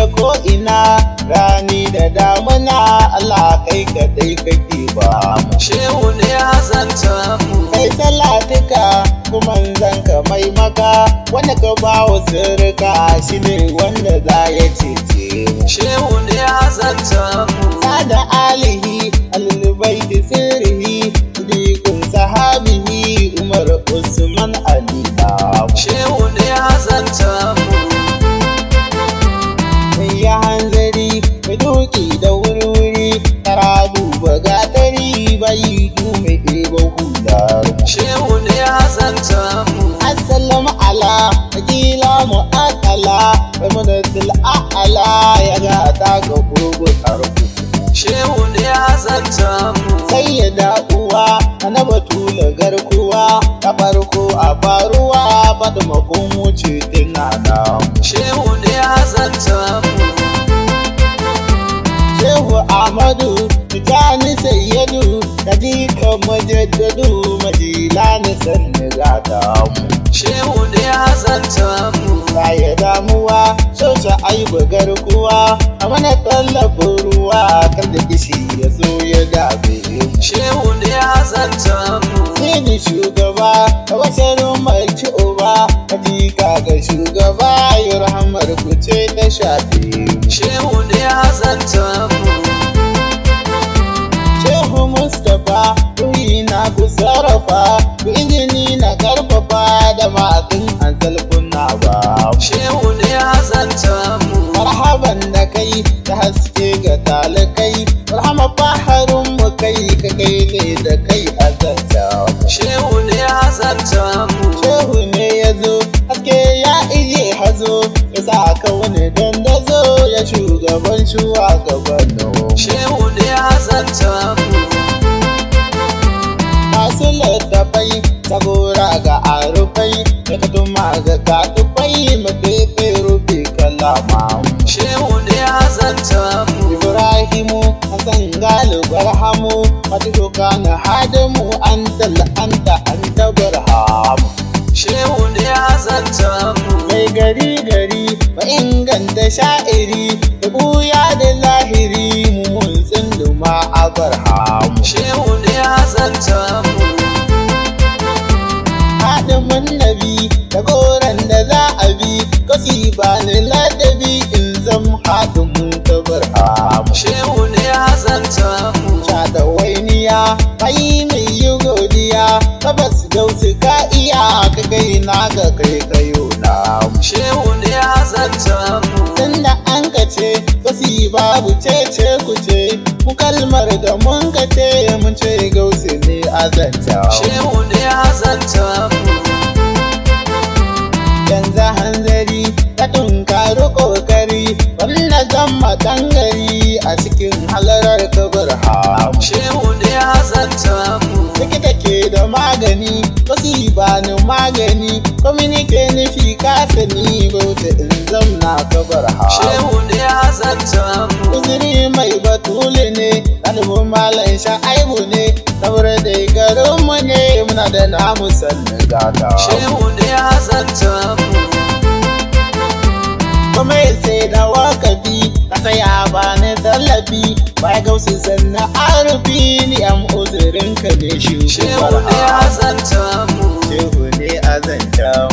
da ko'ina rani da damuna Allah kai kaɗai kake ba mu. Shehu ne ya zanta mu. Kai salatuka kuma zanka mai maka wanda ka ba wa sirrika shi ne wanda za ya cece mu. Shehu ne ya zanta mu. Sada alihi albaiti sirrihi dikun sahabihi Umar Usman Ali na. Shehu ne ya zanta mu. Ya hanzari duki da wuri tara duba gatari bai dume ɗeba hular. Shehu ne ya zanta mu. Assalamu ala akila mu'akala bai munatil a'ala ya gata ga gurgutar ku. Shehu ne ya zanta mu. Sai ya da'uwa na batula garkuwa ta farko a faruwa bada makomo ce tana da mu. Shehu ne ya zanta mu. Shehu Ahmadu Tijani Sayyadu Kadika Majaddadu Majilani Sanni gata mu. Shehu ne ya zanta mu. Baya damuwa sosa aibu garkuwa a mana tallafin ruwa kan da kishi ya zo ya gabe mu. Shehu ne ya zanta mu. Sai ni shugaba a wasarin mai ci uba Kadika ga shugaba ya rahamar ku ce ta shafe mu. Shehu ne ya zanta mu. Shehu Mustapha ruhi na ku sarrafa ku izini na karfafa da matin hanzal kunna ba. Shehu ne ya zanta mu. Marhaban da kai ta haske ga talakai marhama faharin mu kai ka kai ne da kai a zanta. Shehu ne ya zanta mu. Shehu ne ya zo haske ya ije hazo ya sa ka wani dandazo ya shugaban shugabanno. Shehu ne ya zanta mu. Masu littafai sagora ga arufai da katuma ga katufai mafefe rufe kalama. Shehu ne ya zanta mu. Ibrahimu Hassan Galu Barhamu Matuka na Hadamu anta Barhamu. Shehu ne ya zanta mu. Mai gari ba inganta sha'iri da buya da lahiri mun tsinduma a Barhamu. Shehu ne ya zanta mu. Haɗin nabi da goron da za a bi kasi ba ni ladabi in zam haɗin ta Barhamu. Shehu ne ya zanta mu. Sha da wainiya bai mai yi godiya tabbas gausu ka iya ka kai na ga kai kayo na. Shehu ne ya zanta mu. Tunda an ka ce kasi babu cece ku ce mu kalmar da mun ka ce mun ce gausu ne a zanta. Shehu ne ya zanta mu. Yanzu hanzari ka tunkari kokari wanda zama dangari a cikin halarar kabar Barhamu. Shehu ne ya zanta mu. Likita ke da magani kasi ba ni magani kwaminike nufi ka sani bauta in zamna kabar Barhamu. Shehu ne ya zanta mu. Uzuri mai batuli ne ɗalibin malam sha'aibu ne saboda dai garinmu ne muna da namu sannan gata. Shehu ne ya zanta mu. Kuma sai da wakafi ka saya ba ni tallafi bai gausu sannan arufi ni am uzurin ka ne shi. Shehu ne ya zanta mu. Shehu ne a zanta